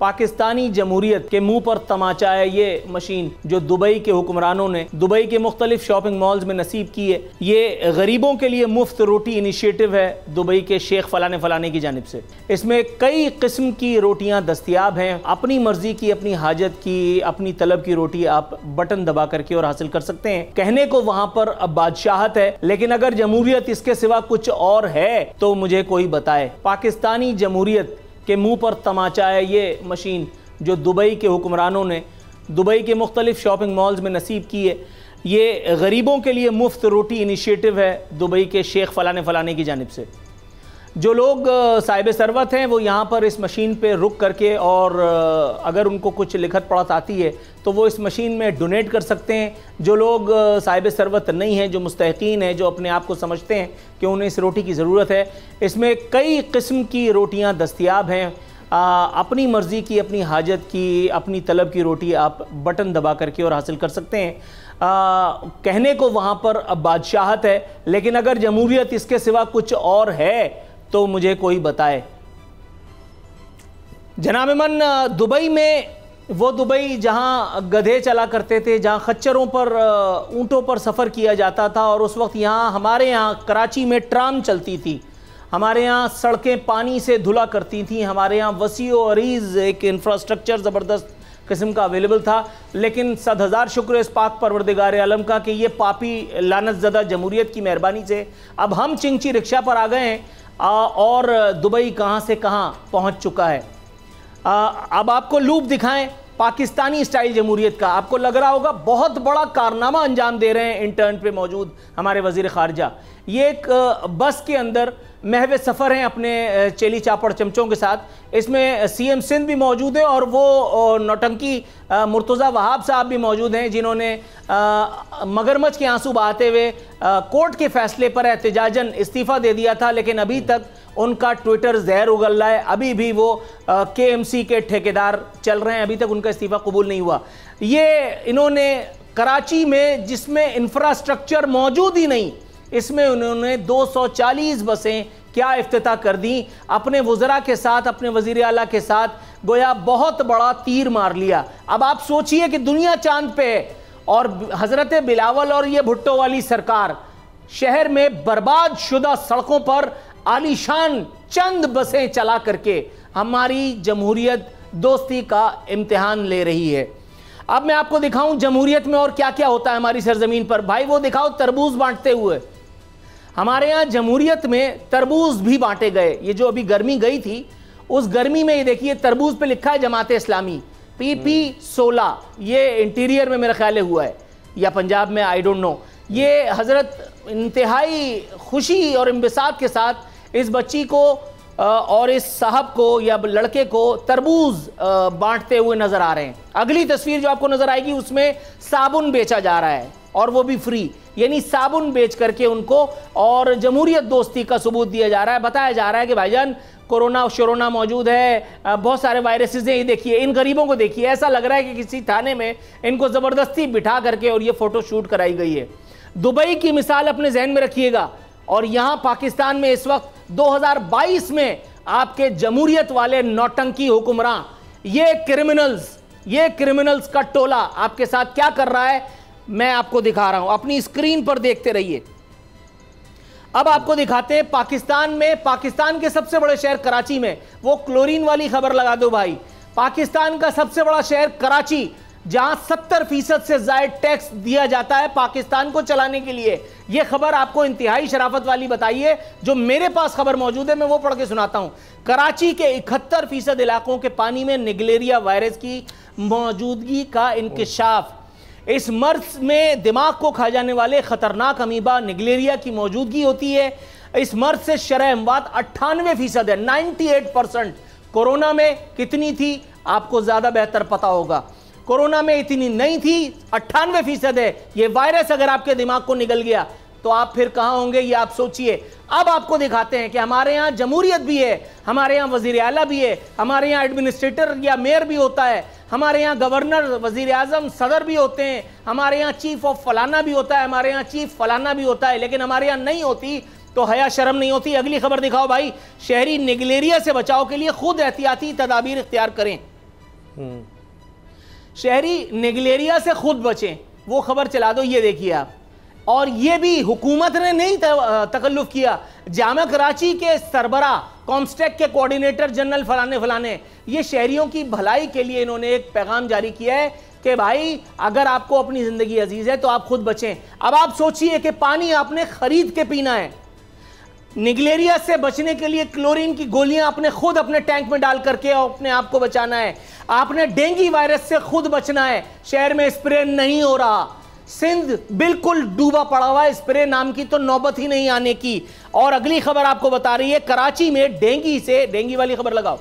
पाकिस्तानी जमहूरियत के मुंह पर तमाचा है ये मशीन जो दुबई के हुक्मरानों ने दुबई के मुख्तलिफ शॉपिंग मॉल्स में नसीब की है। ये गरीबों के लिए मुफ्त रोटी इनिशिएटिव है दुबई के शेख फलाने फलाने की जानिब से। इसमें कई किस्म की रोटियां दस्तयाब हैं। अपनी मर्जी की, अपनी हाजत की, अपनी तलब की रोटी आप बटन दबा करके और हासिल कर सकते हैं। कहने को वहां पर बादशाहत है, लेकिन अगर जमहूरियत इसके सिवा कुछ और है तो मुझे कोई बताए। पाकिस्तानी जमहूरियत के मुंह पर तमाचा है ये मशीन जो दुबई के हुक्मरानों ने दुबई के मुख्तलिफ शॉपिंग मॉल्स में नसीब की है। ये गरीबों के लिए मुफ्त रोटी इनिशिएटिव है दुबई के शेख फलाने फलाने की जानिब से। जो लोग साहिब सरवत हैं वो यहाँ पर इस मशीन पे रुक करके और अगर उनको कुछ लिखत पढ़त आती है तो वो इस मशीन में डोनेट कर सकते हैं। जो लोग साहिब सरवत नहीं हैं, जो मुस्तहिकीन हैं, जो अपने आप को समझते हैं कि उन्हें इस रोटी की ज़रूरत है, इसमें कई किस्म की रोटियाँ दस्तयाब हैं। अपनी मर्ज़ी की, अपनी हाजत की, अपनी तलब की रोटी आप बटन दबा करके और हासिल कर सकते हैं। कहने को वहाँ पर बादशाहत है, लेकिन अगर जमहूरियत इसके सिवा कुछ और है तो मुझे कोई बताए। जनाब मन, दुबई में वो दुबई जहां गधे चला करते थे, जहां खच्चरों पर, ऊंटों पर सफ़र किया जाता था, और उस वक्त यहाँ हमारे यहाँ कराची में ट्राम चलती थी, हमारे यहाँ सड़कें पानी से धुला करती थी, हमारे यहाँ वसीओ अरीज़ एक इंफ्रास्ट्रक्चर ज़बरदस्त किस्म का अवेलेबल था। लेकिन सद हज़ार शुक्र इस पाक परवरदिगार आलम का कि ये पापी लानत ज़दा जमहूरियत की मेहरबानी से अब हम चिंची रिक्शा पर आ गए हैं और दुबई कहाँ से कहाँ पहुँच चुका है। अब आपको लूप दिखाएं पाकिस्तानी स्टाइल जमहूरियत का। आपको लग रहा होगा बहुत बड़ा कारनामा अंजाम दे रहे हैं इंटर्न पे मौजूद हमारे वज़ीर ख़ारजा। ये एक बस के अंदर महवे सफ़र हैं अपने चेली चापड़ चमचों के साथ। इसमें सीएम सिंध भी मौजूद है और वो नौटंकी मुर्तज़ा वहाब साहब भी मौजूद हैं जिन्होंने मगरमच्छ के आंसू बहाते हुए कोर्ट के फैसले पर एहतजाजन इस्तीफ़ा दे दिया था, लेकिन अभी तक उनका ट्विटर जहर उगल रहा है। अभी भी वो केएमसी के ठेकेदार चल रहे हैं, अभी तक उनका इस्तीफ़ा कबूल नहीं हुआ। ये इन्होंने कराची में जिसमें इंफ्रास्ट्रक्चर मौजूद ही नहीं, इसमें उन्होंने 240 बसें क्या इफ्तिताह कर दी अपने वज़रा के साथ, अपने वज़ीर आला के साथ, गोया बहुत बड़ा तीर मार लिया। अब आप सोचिए कि दुनिया चांद पे है और हज़रत बिलावल और ये भुट्टो वाली सरकार शहर में बर्बाद शुदा सड़कों पर आलीशान चंद बसें चला करके हमारी जमहूरियत दोस्ती का इम्तिहान ले रही है। अब मैं आपको दिखाऊं जमहूरियत में और क्या क्या होता है हमारी सरजमीन पर। भाई वो दिखाओ तरबूज बांटते हुए। हमारे यहाँ जमहूरियत में तरबूज भी बांटे गए। ये जो अभी गर्मी गई थी उस गर्मी में ये देखिए तरबूज पे लिखा है जमात इस्लामी PP 16। ये इंटीरियर में मेरा ख्याल हुआ है या पंजाब में, आई डोंट नो। ये हज़रत इंतहाई खुशी और इंबिसात के साथ इस बच्ची को और इस साहब को या लड़के को तरबूज बांटते हुए नज़र आ रहे हैं। अगली तस्वीर जो आपको नज़र आएगी उसमें साबुन बेचा जा रहा है और वो भी फ्री, यानी साबुन बेच करके उनको और जमहूरियत दोस्ती का सबूत दिया जा रहा है। बताया जा रहा है कि भाईजान कोरोना शोरोना मौजूद है, बहुत सारे वायरसेस हैं। ये देखिए, इन गरीबों को देखिए, ऐसा लग रहा है कि किसी थाने में इनको ज़बरदस्ती बिठा करके और ये फ़ोटो शूट कराई गई है। दुबई की मिसाल अपने जहन में रखिएगा। और यहाँ पाकिस्तान में इस वक्त 2022 में आपके जमहूरियत वाले नौटंकी हुक्मरान, ये क्रिमिनल्स का टोला आपके साथ क्या कर रहा है मैं आपको दिखा रहा हूं, अपनी स्क्रीन पर देखते रहिए। अब आपको दिखाते हैं पाकिस्तान के सबसे बड़े शहर कराची में, वो क्लोरीन वाली खबर लगा दो भाई। पाकिस्तान का सबसे बड़ा शहर कराची, जहां 70% से ज्यादा टैक्स दिया जाता है पाकिस्तान को चलाने के लिए। यह खबर आपको इंतहाई शराफत वाली बताइए, जो मेरे पास खबर मौजूद है मैं वो पढ़ के सुनाता हूं। कराची के 71% इलाकों के पानी में निगलेरिया वायरस की मौजूदगी का इंकशाफ। इस मर्ज में दिमाग को खा जाने वाले खतरनाक अमीबा निगलेरिया की मौजूदगी होती है। इस मर्ज से शरह अमवात 98% है, 98%। कोरोना में कितनी थी आपको ज्यादा बेहतर पता होगा। कोरोना में इतनी नहीं थी, 98% है। ये वायरस अगर आपके दिमाग को निगल गया तो आप फिर कहां होंगे ये आप सोचिए। अब आपको दिखाते हैं कि हमारे यहाँ जमहूरियत भी है, हमारे यहाँ वजीर आला भी है, हमारे यहाँ एडमिनिस्ट्रेटर या मेयर भी होता है, हमारे यहाँ गवर्नर, वजीर आजम, सदर भी होते हैं, हमारे यहाँ चीफ ऑफ फलाना भी होता है, हमारे यहाँ चीफ फलाना भी होता है, लेकिन हमारे यहाँ नहीं होती तो हया शर्म नहीं होती। अगली खबर दिखाओ भाई। शहरी निगलेरिया से बचाव के लिए खुद एहतियाती तदाबीर इख्तियार करें। शहरी निगलेरिया से खुद बचें, वो खबर चला दो, ये देखिए आप। और ये भी हुकूमत ने नहीं तकल्लुफ किया, जामा कराची के सरबरा, कॉम्स्टेक के कोऑर्डिनेटर जनरल फलाने फलाने, ये शहरियों की भलाई के लिए इन्होंने एक पैगाम जारी किया है कि भाई अगर आपको अपनी ज़िंदगी अजीज़ है तो आप खुद बचें। अब आप सोचिए कि पानी आपने ख़रीद के पीना है, निगलेरिया से बचने के लिए क्लोरीन की गोलियां आपने खुद अपने टैंक में डाल करके अपने आप को बचाना है, आपने डेंगू वायरस से खुद बचना है। शहर में स्प्रे नहीं हो रहा, सिंध बिल्कुल डूबा पड़ा हुआ है, स्प्रे नाम की तो नौबत ही नहीं आने की। और अगली खबर आपको बता रही है, कराची में डेंगू वाली खबर लगाओ,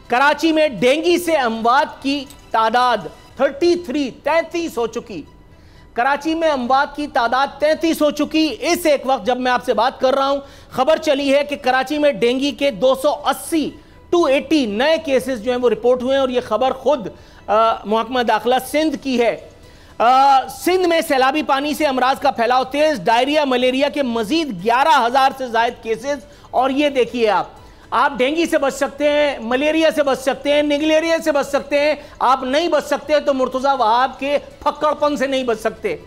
कराची में डेंगू से अमवात की तादाद 33 हो चुकी। कराची में अमवात की तादाद 33 हो चुकी। इस एक वक्त जब मैं आपसे बात कर रहा हूं, खबर चली है कि कराची में डेंगू के 280 नए केसेस जो हैं वो रिपोर्ट हुए हैं। और ये खबर खुद महकमा दाखिला सिंध की है। सिंध में सैलाबी पानी से अमराज का फैलाव तेज, डायरिया मलेरिया के मजीद 11,000 से ज्यादा केसेस। और ये देखिए आप डेंगू से बच सकते हैं, मलेरिया से बच सकते हैं, निगलेरिया से बच सकते हैं, आप नहीं बच सकते तो मुर्तज़ा वहाब के फक्कड़पन से नहीं बच सकते,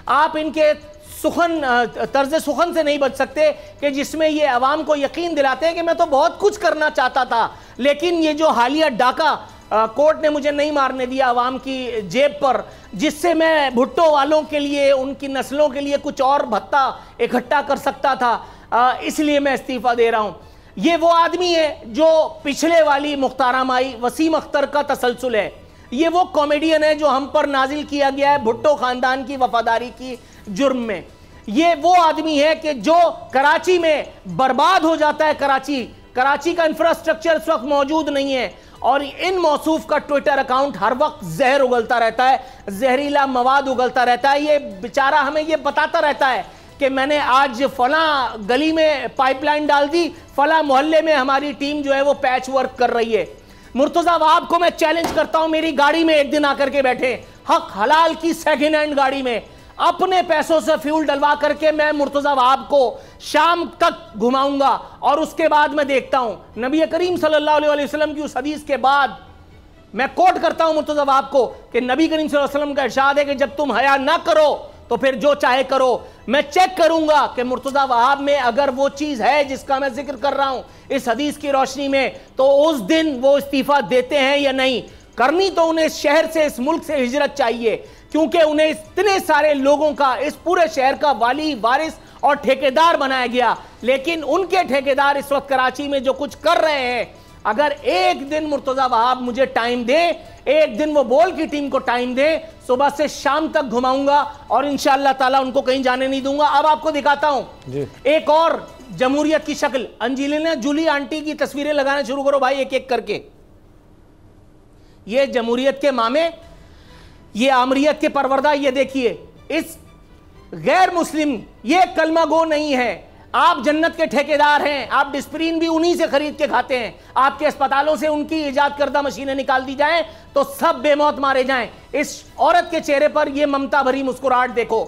आप इनके तर्ज सुखन से नहीं बच सकते कि जिसमें ये अवाम को यकीन दिलाते हैं कि मैं तो बहुत कुछ करना चाहता था, लेकिन ये जो हालिया डाका कोर्ट ने मुझे नहीं मारने दिया अवाम की जेब पर, जिससे मैं भुट्टो वालों के लिए, उनकी नस्लों के लिए कुछ और भत्ता इकट्ठा कर सकता था, इसलिए मैं इस्तीफा दे रहा हूं। ये वो आदमी है जो पिछले वाली मुख्तारा माई वसीम अख्तर का तसलसल है, ये वो कॉमेडियन है जो हम पर नाजिल किया गया है भुट्टो खानदान की वफादारी की जुर्म में। ये वो आदमी है कि जो कराची में बर्बाद हो जाता है। कराची का इंफ्रास्ट्रक्चर इस वक्त मौजूद नहीं है और इन मौसूफ का ट्विटर अकाउंट हर वक्त जहर उगलता रहता है, जहरीला मवाद उगलता रहता है। ये बेचारा हमें ये बताता रहता है कि मैंने आज फला गली में पाइपलाइन डाल दी, फला मोहल्ले में हमारी टीम जो है वो पैच वर्क कर रही है। मुर्तज़ा वहाब को मैं चैलेंज करता हूं, मेरी गाड़ी में एक दिन आकर के बैठे, हक हलाल की सेकेंड हैंड गाड़ी में अपने पैसों से फ्यूल डलवा करके मैं मुर्तज़ा वहाब को शाम तक घुमाऊंगा और उसके बाद मैं देखता हूं नबी करीम सल्लल्लाहु अलैहि वसल्लम की उस हदीस के बाद मैं कोट करता हूं मुर्तज़ा वहाब को कि नबी करीम सल्लल्लाहु अलैहि वसल्लम का इरशाद है कि जब तुम हया ना करो तो फिर जो चाहे करो। मैं चेक करूंगा कि मुर्तज़ा वहाब में अगर वो चीज है जिसका मैं जिक्र कर रहा हूं इस हदीस की रोशनी में, तो उस दिन वो इस्तीफा देते हैं या नहीं। करनी तो उन्हें इस शहर से, इस मुल्क से हिजरत चाहिए, क्योंकि उन्हें इतने सारे लोगों का, इस पूरे शहर का वाली, वारिस और ठेकेदार बनाया गया। लेकिन उनके ठेकेदार इस वक्त कराची में जो कुछ कर रहे हैं, अगर एक दिन मुर्तज़ा वहाब मुझे टाइम दे, एक दिन वो बॉल की टीम को टाइम दे, सुबह से शाम तक घुमाऊंगा और इंशाअल्लाह ताला उनको कहीं जाने नहीं दूंगा। अब आपको दिखाता हूं एक और जमहूरियत की शक्ल। अंजलिना जूली आंटी की तस्वीरें लगाना शुरू करो भाई, एक एक करके। ये जमहूरियत के मामे, ये आमरियत के परवरदा। ये देखिए, इस गैर मुस्लिम, ये कलमा गो नहीं है, आप जन्नत के ठेकेदार हैं, आप डिस्प्रिन भी उन्हीं से खरीद के खाते हैं। आपके अस्पतालों से उनकी इजाद करदा मशीनें निकाल दी जाएं तो सब बेमौत मारे जाएं। इस औरत के चेहरे पर ये ममता भरी मुस्कुराहट देखो।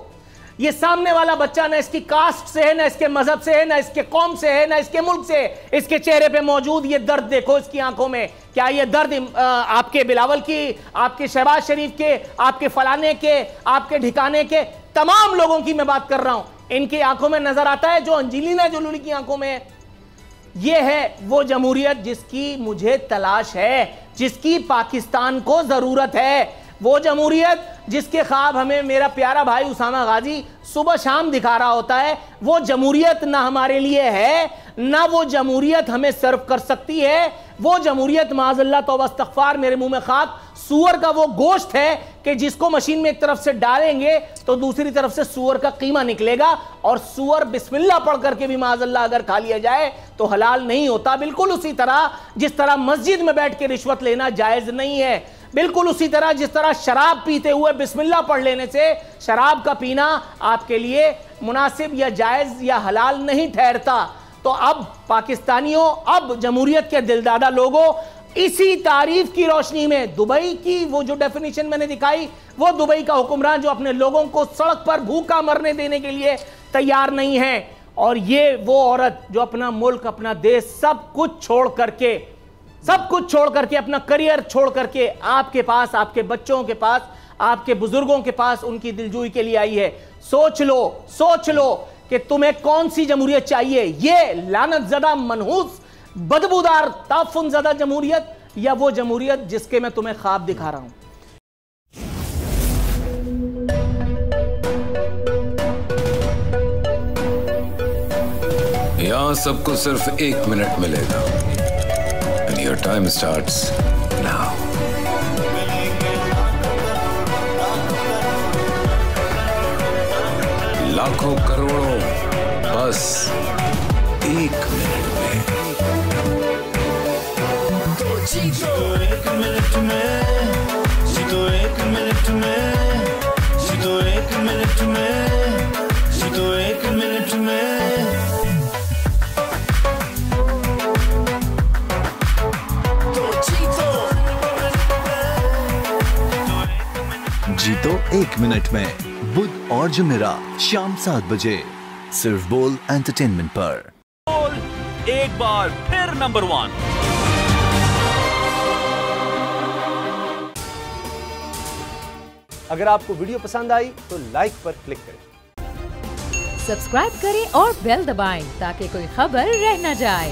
ये सामने वाला बच्चा ना इसकी कास्ट से है, ना इसके मजहब से है, ना इसके कौम से है, ना इसके मुल्क से है। इसके चेहरे पे मौजूद ये दर्द देखो इसकी आंखों में। क्या ये दर्द आपके बिलावल की, आपके शहबाज शरीफ के, आपके फलाने के, आपके ठिकाने के तमाम लोगों की मैं बात कर रहा हूं, इनकी आंखों में नजर आता है जो अंजलिना जोली की आंखों में है? ये है वो जमहूरियत जिसकी मुझे तलाश है, जिसकी पाकिस्तान को जरूरत है। वो जमहूरियत जिसके ख्वाब हमें मेरा प्यारा भाई उसामा गाजी सुबह शाम दिखा रहा होता है। वो जमहूरियत ना हमारे लिए है, ना वो जमहूरियत हमें सर्व कर सकती है। वो जमहूरियत माज़अल्लाह तौबा इस्तग़फ़ार, मेरे मुंह में खाक, सूअर का वो गोश्त है कि जिसको मशीन में एक तरफ से डालेंगे तो दूसरी तरफ से सूअर का कीमा निकलेगा, और सूअर बिस्मिल्लाह पढ़ करके भी माज़अल्लाह अगर खा लिया जाए तो हलाल नहीं होता। बिल्कुल उसी तरह जिस तरह मस्जिद में बैठ के रिश्वत लेना जायज़ नहीं है, बिल्कुल उसी तरह जिस तरह शराब पीते हुए बिस्मिल्लाह पढ़ लेने से शराब का पीना आपके लिए मुनासिब या जायज़ या हलाल नहीं ठहरता। तो अब पाकिस्तानियों, अब जमहूरियत के दिलदादा लोगों, इसी तारीफ की रोशनी में दुबई की वो जो डेफिनेशन मैंने दिखाई, वो दुबई का हुक्मरान जो अपने लोगों को सड़क पर भूखा मरने देने के लिए तैयार नहीं है, और ये वो औरत जो अपना मुल्क, अपना देश सब कुछ छोड़ करके सब कुछ छोड़ करके, अपना करियर छोड़ करके आपके पास, आपके बच्चों के पास, आपके बुजुर्गों के पास उनकी दिलजोई के लिए आई है। सोच लो कि तुम्हें कौन सी जमहूरियत चाहिए, ये लानतज़दा, मनहूस, बदबूदार, ताफुनज़दा जमहूरियत, या वो जमहूरियत जिसके मैं तुम्हें ख्वाब दिखा रहा हूं। यहां सबको सिर्फ 1 मिनट मिलेगा। And your time starts now. लाखों करोड़ों बस 1 मिनट में। जीतो 1 मिनट में, जीतो 1 मिनट में, जीतो 1 मिनट में, जीतो 1 मिनट में। जीतो 1 मिनट में, बुध और जुमेरात शाम 7 बजे, सिर्फ बोल एंटरटेनमेंट पर। बोल एक बार फिर नंबर 1। अगर आपको वीडियो पसंद आई तो लाइक पर क्लिक करें, सब्सक्राइब करें और बेल दबाएं ताकि कोई खबर रह न जाए।